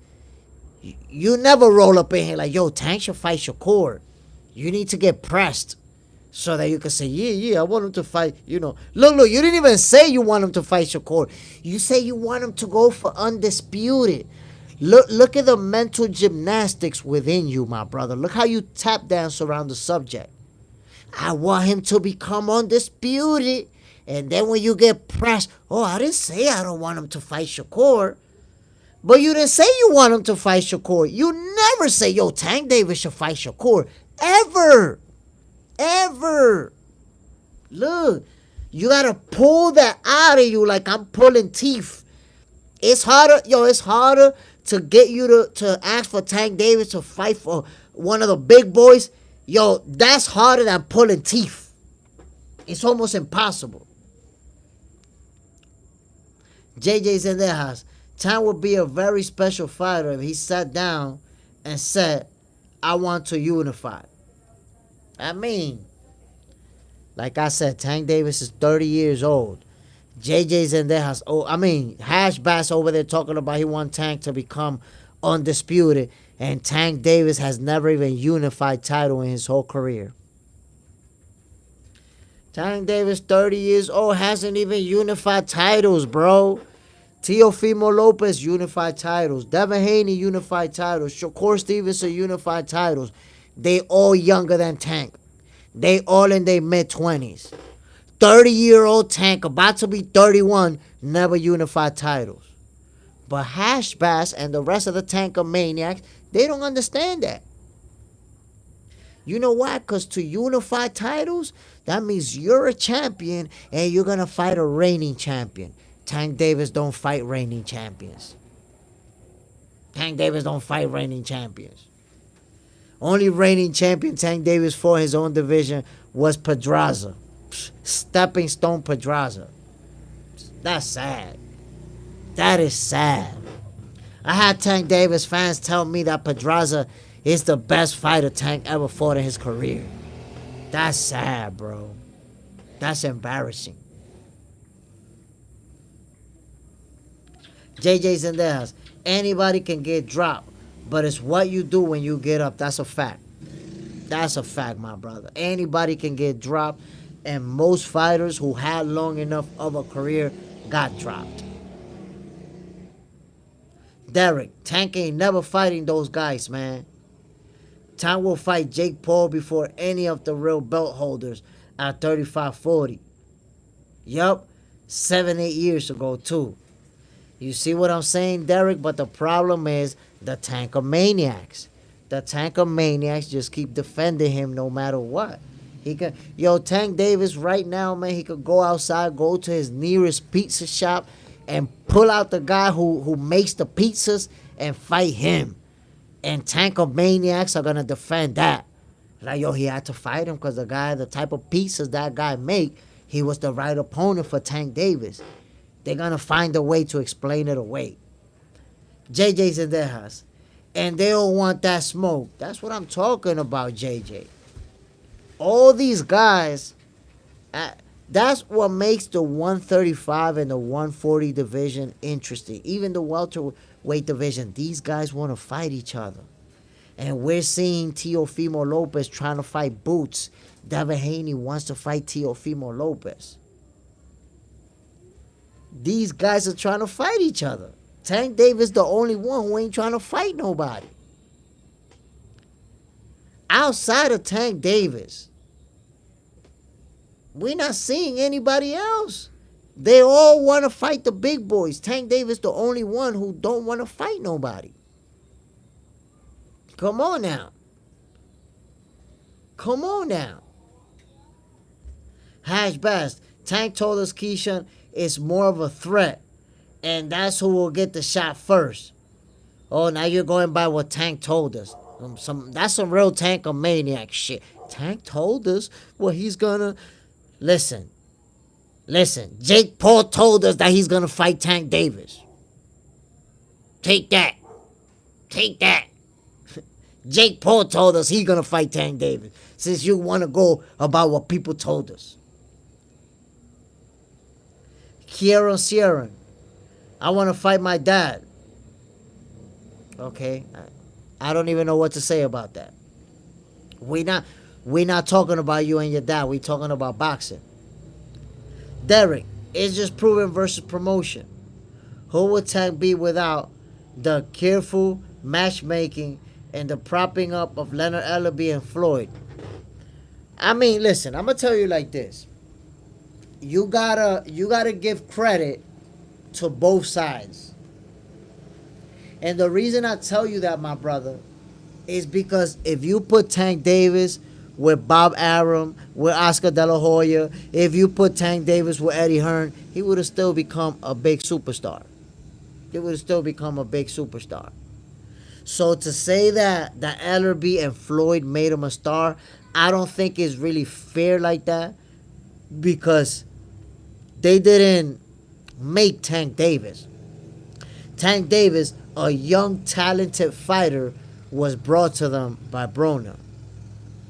You never roll up in here like, yo, Tank should fight Shakur. You need to get pressed so that you can say, yeah, I want him to fight, Look, you didn't even say you want him to fight Shakur. You say you want him to go for undisputed. Look at the mental gymnastics within you, my brother. Look how you tap dance around the subject. I want him to become undisputed. And then when you get pressed, I didn't say I don't want him to fight Shakur. But you didn't say you want him to fight Shakur. You never say, yo, Tank Davis should fight Shakur. Ever. Ever. Look, you got to pull that out of you like I'm pulling teeth. It's harder to get you to ask for Tank Davis to fight for one of the big boys. Yo, that's harder than pulling teeth. It's almost impossible. JJ's in their house. Tank would be a very special fighter if he sat down and said, I want to unify. I mean, like I said, Tank Davis is 30 years old. JJ's in their house. Hash Bass over there talking about he wants Tank to become undisputed. And Tank Davis has never even unified title in his whole career. Tank Davis, 30 years old, hasn't even unified titles, bro. Teofimo Lopez, unified titles. Devin Haney, unified titles. Shakur Stevenson, unified titles. They all younger than Tank. They all in their mid-20s. 30-year-old Tank, about to be 31, never unified titles. But Hash Bass and the rest of the Tankamaniacs, they don't understand that. You know why? Because to unify titles, that means you're a champion and you're going to fight a reigning champion. Tank Davis don't fight reigning champions. Tank Davis don't fight reigning champions. Only reigning champion Tank Davis for his own division was Pedraza. Stepping Stone Pedraza. That's sad. That is sad. I had Tank Davis fans tell me that Pedraza is the best fighter Tank ever fought in his career. That's sad, bro. That's embarrassing. JJ's in their house. Anybody can get dropped, but it's what you do when you get up. That's a fact. That's a fact, my brother. Anybody can get dropped, and most fighters who had long enough of a career got dropped. Derek, Tank ain't never fighting those guys, man. Tank will fight Jake Paul before any of the real belt holders at 35-40. Yup, 7-8 years ago, too. You see what I'm saying, Derek? But the problem is the Tankamaniacs. The Tankamaniacs just keep defending him no matter what. Tank Davis right now, man, he could go outside, go to his nearest pizza shop and pull out the guy who makes the pizzas and fight him. And Tankamaniacs are going to defend that. Like, he had to fight him because the type of pizzas that guy make, he was the right opponent for Tank Davis. They're going to find a way to explain it away. JJ's in their house. And they don't want that smoke. That's what I'm talking about, JJ. All these guys, that's what makes the 135 and the 140 division interesting. Even the welterweight division, these guys want to fight each other. And we're seeing Teofimo Lopez trying to fight Boots. Devin Haney wants to fight Teofimo Lopez. These guys are trying to fight each other. Tank Davis the only one who ain't trying to fight nobody. Outside of Tank Davis, we're not seeing anybody else. They all want to fight the big boys. Tank Davis the only one who don't want to fight nobody. Come on now. Come on now. Hash Bass. Tank told us Keyshawn is more of a threat, and that's who will get the shot first. Oh, now you're going by what Tank told us. That's some real Tankomaniac shit. Tank told us what he's gonna. Listen. Jake Paul told us that he's gonna fight Tank Davis. Take that. Jake Paul told us he's gonna fight Tank Davis. Since you want to go about what people told us. Kieran Sierra. I want to fight my dad. Okay. I don't even know what to say about that. We not talking about you and your dad. We talking about boxing. Derek, it's just proven versus promotion. Who would Tank be without the careful matchmaking and the propping up of Leonard Ellerbe and Floyd? I mean, listen, I'm gonna tell you like this. You gotta give credit to both sides. And the reason I tell you that, my brother, is because if you put Tank Davis with Bob Arum, with Oscar De La Hoya, if you put Tank Davis with Eddie Hearn, he would have still become a big superstar. So to say that Ellerbe and Floyd made him a star, I don't think is really fair like that, because they didn't make Tank Davis. Tank Davis, a young, talented fighter, was brought to them by Broner.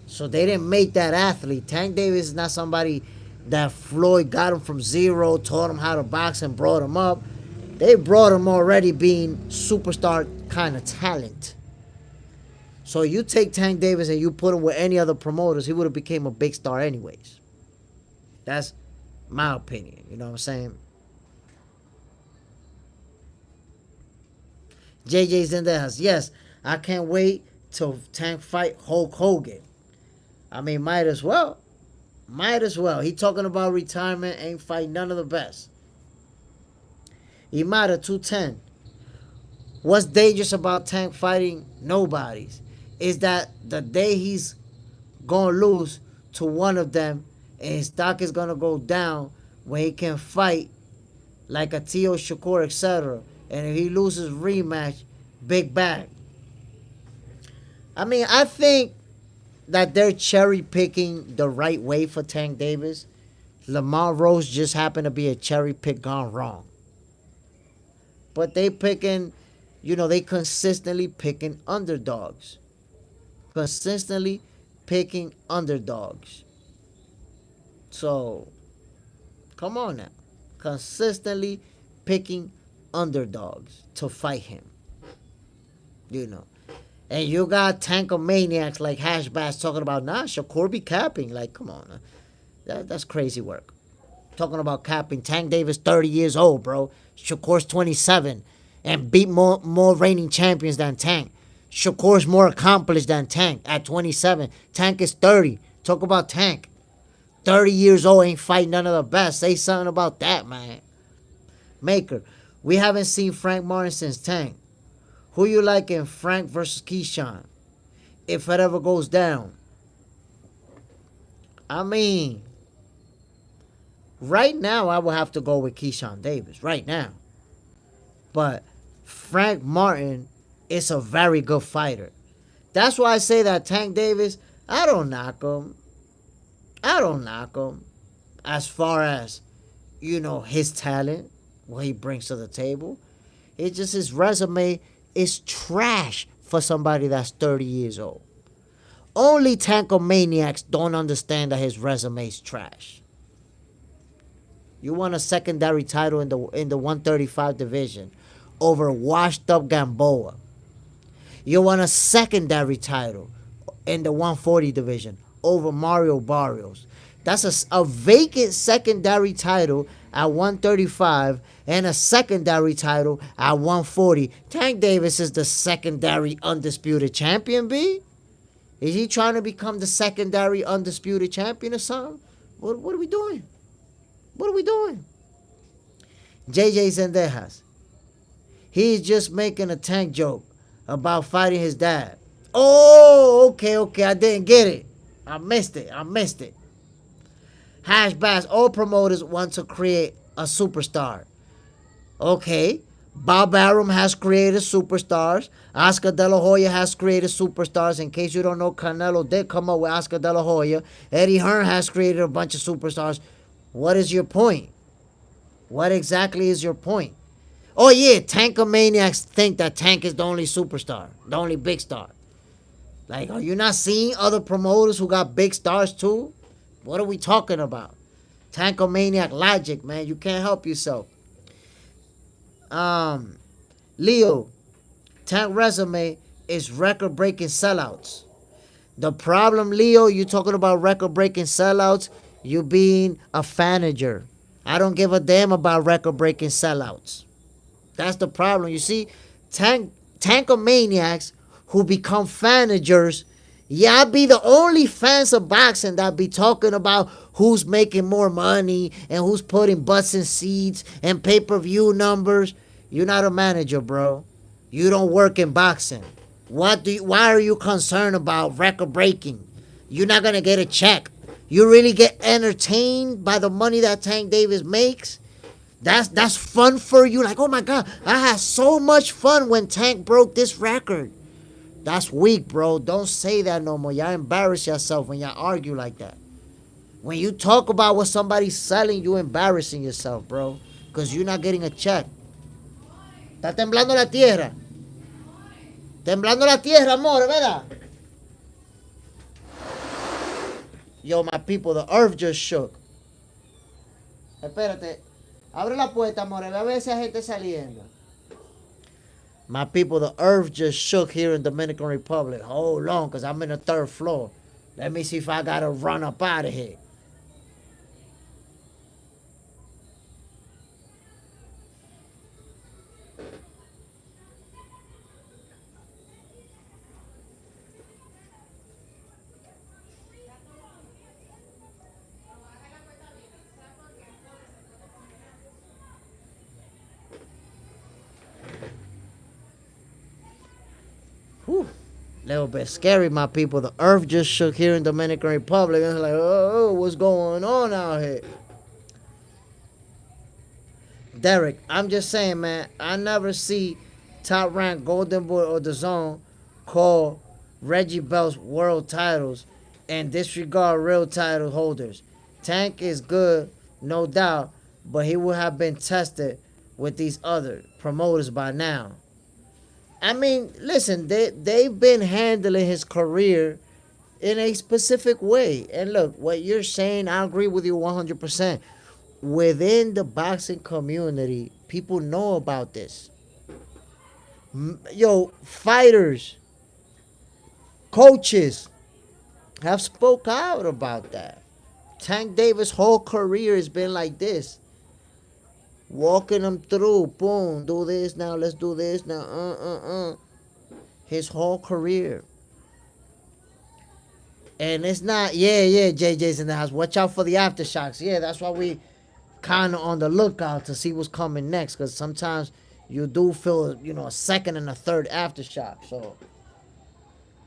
So they didn't make that athlete. Tank Davis is not somebody that Floyd got him from zero, taught him how to box, and brought him up. They brought him already being superstar kind of talent. So you take Tank Davis and you put him with any other promoters, he would have became a big star anyways. That's my opinion. You know what I'm saying? JJ's in the house. Yes, I can't wait till Tank fight Hulk Hogan. I mean, might as well. He talking about retirement, ain't fighting none of the best. Imada 210. What's dangerous about Tank fighting nobodies is that the day he's gonna lose to one of them and his stock is gonna go down when he can fight like a Tio Shakur, etc. And if he loses rematch, big bag. I mean, I think that they're cherry picking the right way for Tank Davis. Lamar Rose just happened to be a cherry pick gone wrong. But they picking, they consistently picking underdogs. So, come on now. Consistently picking underdogs to fight him. And you got Tankomaniacs like Hash Bass talking about, Shakur be capping. Like, come on. That's crazy work. Talking about capping. Tank Davis, 30 years old, bro. Shakur's 27 and beat more reigning champions than Tank. Shakur's more accomplished than Tank at 27. Tank is 30. Talk about Tank. 30 years old, ain't fighting none of the best. Say something about that, man. Maker, we haven't seen Frank Martin since Tank. Who you like in Frank versus Keyshawn? If it ever goes down. I mean, right now I would have to go with Keyshawn Davis. Right now. But Frank Martin is a very good fighter. That's why I say that Tank Davis, I don't knock him. As far as, his talent, what he brings to the table. It's just his resume is trash for somebody that's 30 years old. Only Tankomaniacs don't understand that his resume is trash. You won a secondary title in the 135 division over washed up Gamboa. You won a secondary title in the 140 division over Mario Barrios. That's a vacant secondary title at 135 and a secondary title at 140. Tank Davis is the secondary undisputed champion, B? Is he trying to become the secondary undisputed champion or something? What are we doing? JJ Zendejas. He's just making a Tank joke about fighting his dad. Oh, okay. I didn't get it. I missed it. Hash Bass, all promoters want to create a superstar. Okay. Bob Arum has created superstars. Oscar De La Hoya has created superstars. In case you don't know, Canelo did come up with Oscar De La Hoya. Eddie Hearn has created a bunch of superstars. What is your point? What exactly is your point? Oh yeah, Tankomaniacs think that Tank is the only superstar, the only big star. Like, are you not seeing other promoters who got big stars too? What are we talking about? Tankomaniac logic, man. You can't help yourself. Leo, Tank resume is record-breaking sellouts. The problem, Leo, you talking about record-breaking sellouts, you being a fanager. I don't give a damn about record-breaking sellouts. That's the problem. You see, Tankomaniacs who become fanagers, y'all be the only fans of boxing that be talking about who's making more money and who's putting butts in seats and pay-per-view numbers. You're not a manager, bro. You don't work in boxing. Why are you concerned about record breaking? You're not gonna get a check. You really get entertained by the money that Tank Davis makes? That's fun for you. Like, oh my God, I had so much fun when Tank broke this record. That's weak, bro. Don't say that no more. Y'all embarrass yourself when y'all argue like that. When you talk about what somebody's selling, you embarrassing yourself, bro. Because you're not getting a check. Está temblando la tierra. Temblando la tierra, amor, ¿verdad? Yo, my people, the earth just shook. Espérate. Abre la puerta, amor. Ve a ver si hay gente saliendo. My people, the earth just shook here in Dominican Republic. Hold on, because I'm in the third floor. Let me see if I got to run up out of here. Whew. Little bit scary, my people. The earth just shook here in Dominican Republic. It's like, oh, what's going on out here? Derek, I'm just saying, man, I never see Top Rank, Golden Boy, or The Zone call Reggie Belt's world titles and disregard real title holders. Tank is good, no doubt, but he would have been tested with these other promoters by now. I mean, listen, they've been handling his career in a specific way. And look, what you're saying, I agree with you 100%. Within the boxing community, people know about this. Yo, fighters, coaches have spoke out about that. Tank Davis' whole career has been like this. Walking them through, boom, do this now, let's do this now, His whole career. And it's not, JJ's in the house. Watch out for the aftershocks. Yeah, that's why we kind of on the lookout to see what's coming next. Because sometimes you do feel, a second and a third aftershock. So,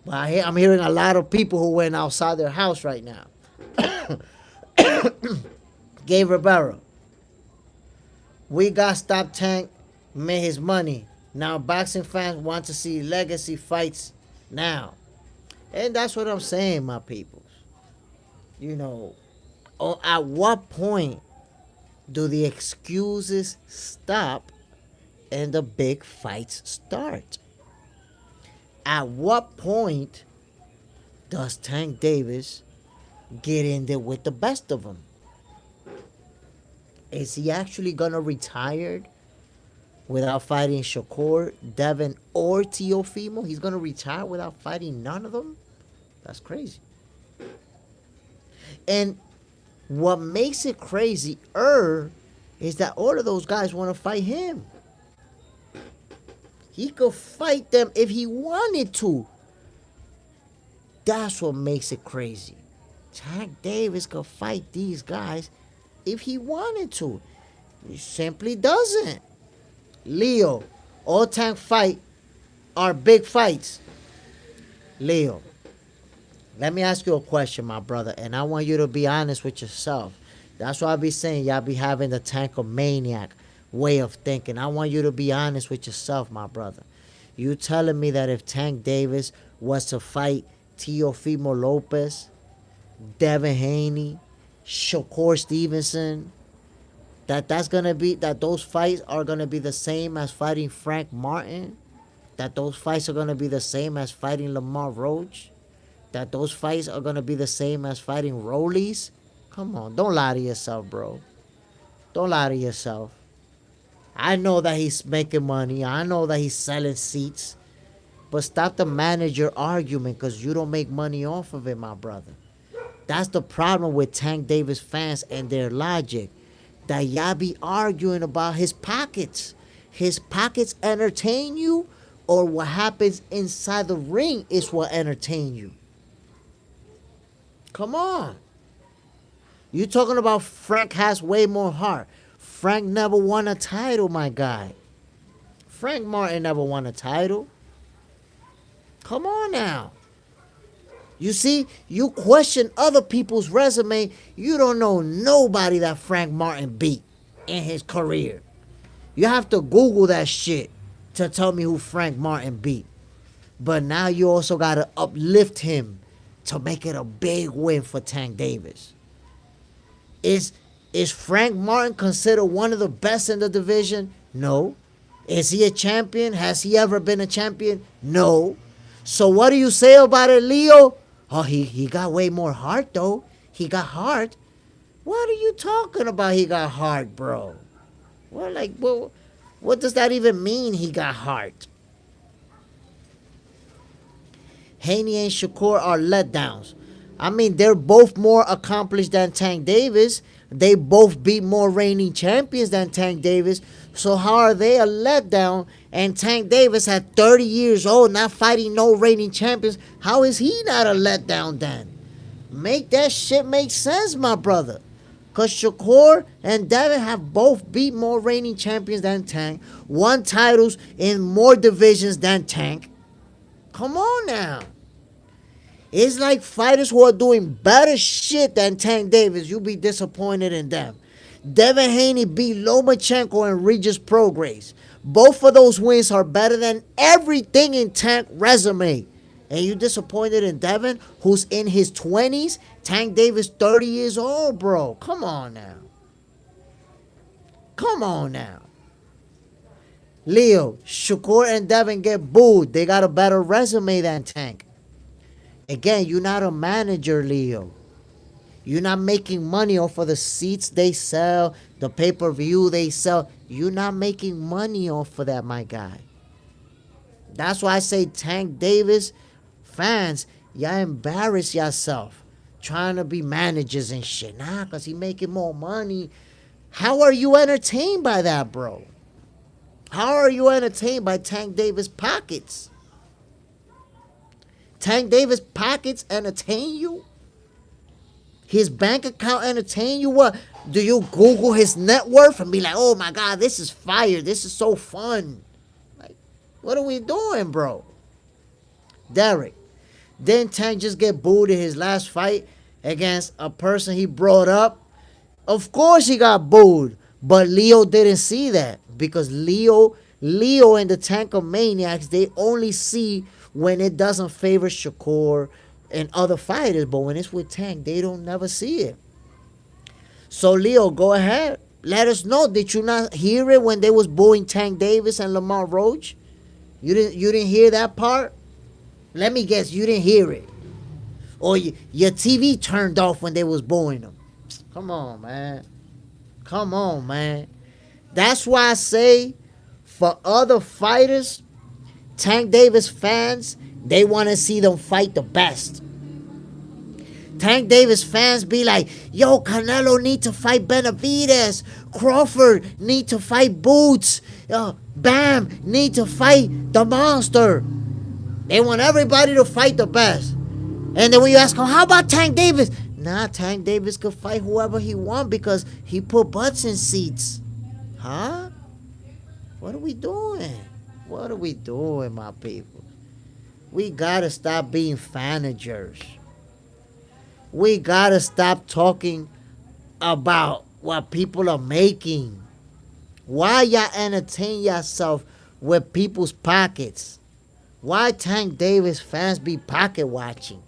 but I'm hearing a lot of people who went outside their house right now. Gabe Ribeiro. We got Stop Tank, made his money. Now boxing fans want to see legacy fights now. And that's what I'm saying, my people. At what point do the excuses stop and the big fights start? At what point does Tank Davis get in there with the best of them? Is he actually going to retire without fighting Shakur, Devin, or Teofimo? He's going to retire without fighting none of them? That's crazy. And what makes it crazier is that all of those guys want to fight him. He could fight them if he wanted to. That's what makes it crazy. Tank Davis could fight these guys if he wanted to. He simply doesn't. Leo, all Tank fight are big fights. Leo, let me ask you a question, my brother, and I want you to be honest with yourself. That's why I be saying y'all be having the Tankomaniac way of thinking. I want you to be honest with yourself, my brother. You telling me that if Tank Davis was to fight Teofimo Lopez, Devin Haney, Shakur Stevenson, that's gonna be that those fights are gonna be the same as fighting Frank Martin? That those fights are gonna be the same as fighting Lamar Roach? That those fights are gonna be the same as fighting Rollies? Come on, don't lie to yourself, bro. Don't lie to yourself. I know that he's making money. I know that he's selling seats. But stop the manager argument because you don't make money off of it, my brother. That's the problem with Tank Davis fans and their logic. That y'all be arguing about his pockets. His pockets entertain you, or what happens inside the ring is what entertain you. Come on. You talking about Frank has way more heart. Frank never won a title, my guy. Frank Martin never won a title. Come on now. You see, you question other people's resume. You don't know nobody that Frank Martin beat in his career. You have to Google that shit to tell me who Frank Martin beat. But now you also got to uplift him to make it a big win for Tank Davis. Is Frank Martin considered one of the best in the division? No. Is he a champion? Has he ever been a champion? No. So what do you say about it, Leo? Oh, he got way more heart, though. He got heart. What are you talking about he got heart, bro? What does that even mean, he got heart? Haney and Shakur are letdowns. I mean, they're both more accomplished than Tank Davis. They both beat more reigning champions than Tank Davis. So how are they a letdown? And Tank Davis at 30 years old, not fighting no reigning champions. How is he not a letdown then? Make that shit make sense, my brother. Because Shakur and Devin have both beat more reigning champions than Tank. Won titles in more divisions than Tank. Come on now. It's like fighters who are doing better shit than Tank Davis. You be disappointed in them. Devin Haney beat Lomachenko and Regis Prograis. Both of those wins are better than everything in Tank resume. And you disappointed in Devin, who's in his 20s? Tank Davis 30 years old, bro. Come on now. Come on now. Leo, Shakur and Devin get booed. They got a better resume than Tank. Again, you're not a manager, Leo. You're not making money off of the seats they sell, the pay-per-view they sell. You're not making money off of that, my guy. That's why I say Tank Davis fans, y'all embarrass yourself trying to be managers and shit. Nah, because he making more money. How are you entertained by that, bro? How are you entertained by Tank Davis pockets? Tank Davis pockets entertain you? His bank account entertain you? What? Do you Google his net worth and be like, oh my God, this is fire. This is so fun. Like, what are we doing, bro? Derek, didn't Tank just get booed in his last fight against a person he brought up? Of course he got booed. But Leo didn't see that. Because Leo and the Tankomaniacs, they only see when it doesn't favor Shakur and other fighters, but when it's with Tank, they don't never see it. So Leo, go ahead. Let us know. Did you not hear it when they was booing Tank Davis and Lamar Roach? You didn't hear that part? Let me guess, you didn't hear it. Or your TV turned off when they was booing them. Come on, man. Come on, man. That's why I say for other fighters, Tank Davis fans, they want to see them fight the best. Tank Davis fans be like, yo, Canelo need to fight Benavidez. Crawford need to fight Boots. Bam need to fight the monster. They want everybody to fight the best. And then when you ask them, how about Tank Davis? Nah, Tank Davis could fight whoever he want because he put butts in seats. Huh? What are we doing? What are we doing, my people? We gotta stop being fanagers. We gotta stop talking about what people are making. Why y'all entertain yourself with people's pockets? Why Tank Davis fans be pocket watching?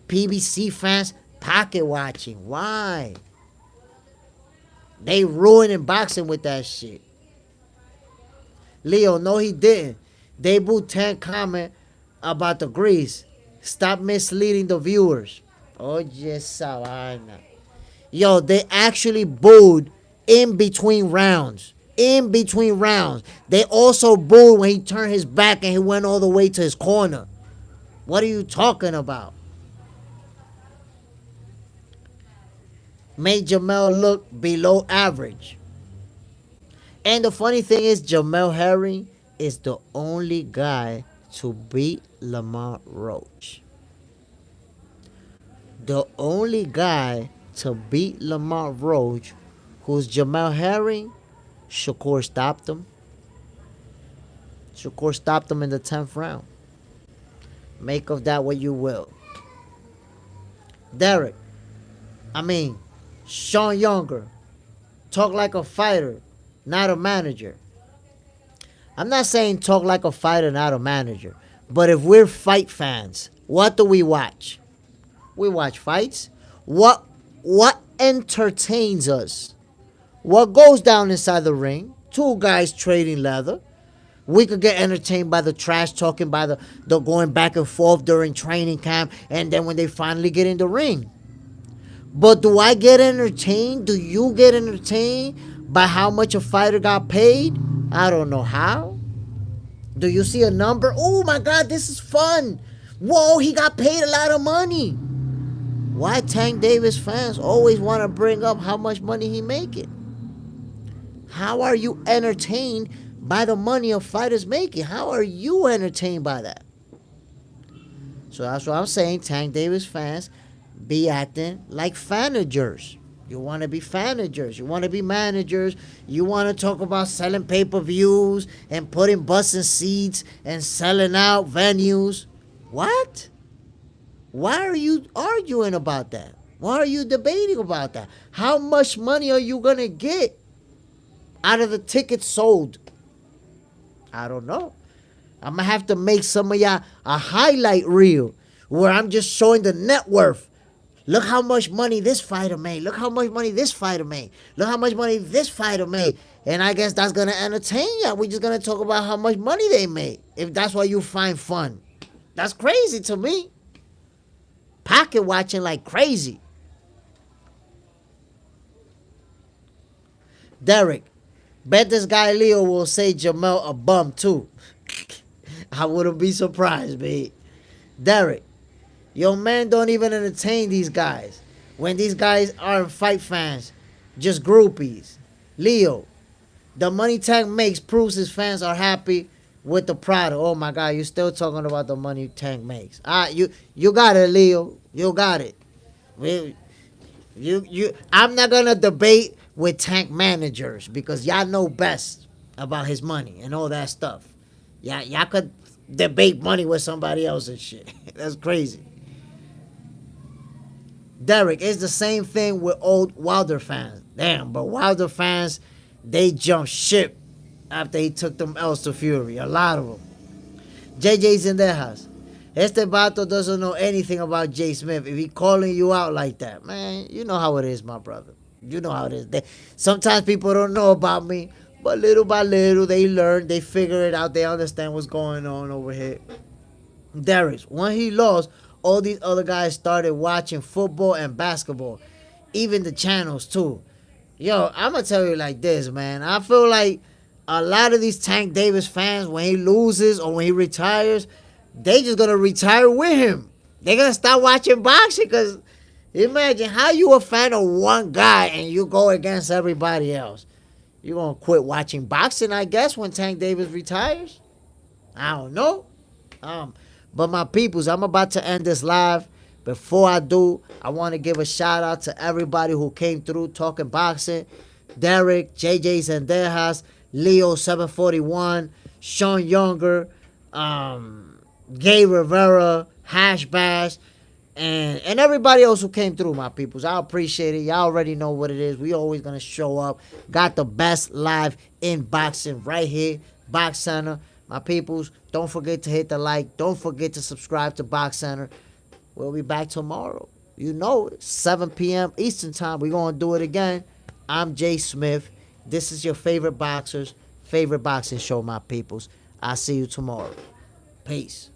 PBC fans pocket watching. Why? They ruining boxing with that shit. Leo, no he didn't. Debut Tank comment about the grease. Stop misleading the viewers. Oye, esa vaina. Yo, they actually booed in between rounds. In between rounds. They also booed when he turned his back and he went all the way to his corner. What are you talking about? Made Jamel look below average. And the funny thing is, Jamel Herring is the only guy to beat Lamar Roach. The only guy to beat Lamar Roach, who's Jamel Herring, Shakur stopped him. Shakur stopped him in the 10th round. Make of that what you will. Derek, Sean Younger, talk like a fighter, not a manager. I'm not saying talk like a fighter, not a manager. But if we're fight fans, what do we watch? We watch fights. What entertains us? What goes down inside the ring? Two guys trading leather. We could get entertained by the trash talking, by the going back and forth during training camp, and then when they finally get in the ring. But do I get entertained? Do you get entertained by how much a fighter got paid? I don't know how. Do you see a number? Oh my God, this is fun. Whoa, he got paid a lot of money. Why Tank Davis fans always want to bring up how much money he making? How are you entertained by the money a fighter's making? How are you entertained by that? So that's what I'm saying. Tank Davis fans be acting like fanagers. You want to be fanagers. You want to be managers. You want to talk about selling pay-per-views and putting butts in seats and selling out venues. What? Why are you arguing about that? Why are you debating about that? How much money are you going to get out of the tickets sold? I don't know. I'm going to have to make some of y'all a highlight reel where I'm just showing the net worth. Look how much money this fighter made. Look how much money this fighter made. Look how much money this fighter made. And I guess that's going to entertain y'all. We're just going to talk about how much money they made. If that's what you find fun. That's crazy to me. Pocket watching like crazy. Derek, bet this guy Leo will say Jamel a bum too. I wouldn't be surprised, babe. Derek, your man don't even entertain these guys. When these guys aren't fight fans, just groupies. Leo, the money Tank makes proves his fans are happy with the product. Oh my God, you're still talking about the money Tank makes. You got it, Leo. You got it. I'm not gonna debate with Tank managers because y'all know best about his money and all that stuff. Y'all could debate money with somebody else and shit. That's crazy. Derek, it's the same thing with old Wilder fans. Damn, but Wilder fans, they jumped ship after he took them L's to Fury. A lot of them. JJ's in their house. Este vato doesn't know anything about Jay Smith. If he calling you out like that, man, you know how it is, my brother. You know how it is. Sometimes people don't know about me, but little by little, they learn, they figure it out, they understand what's going on over here. Derek, when he lost, all these other guys started watching football and basketball. Even the channels, too. Yo, I'm going to tell you like this, man. I feel like a lot of these Tank Davis fans, when he loses or when he retires, they just going to retire with him. They're going to stop watching boxing because imagine how you a fan of one guy and you go against everybody else. You're going to quit watching boxing, I guess, when Tank Davis retires? I don't know. But my peoples, I'm about to end this live. Before I do, I want to give a shout out to everybody who came through talking boxing. Derek, JJ Zendejas, Leo 741, Sean Younger, Gay Rivera, Hash Bash, And everybody else who came through, my peoples. I appreciate it. Y'all already know what it is. We always gonna show up. Got the best live in boxing right here, Box Center. My peoples, don't forget to hit the like. Don't forget to subscribe to Box Center. We'll be back tomorrow. You know it. 7 p.m. Eastern Time. We're gonna do it again. I'm Jay Smith. This is your favorite boxer's favorite boxing show, my peoples. I'll see you tomorrow. Peace.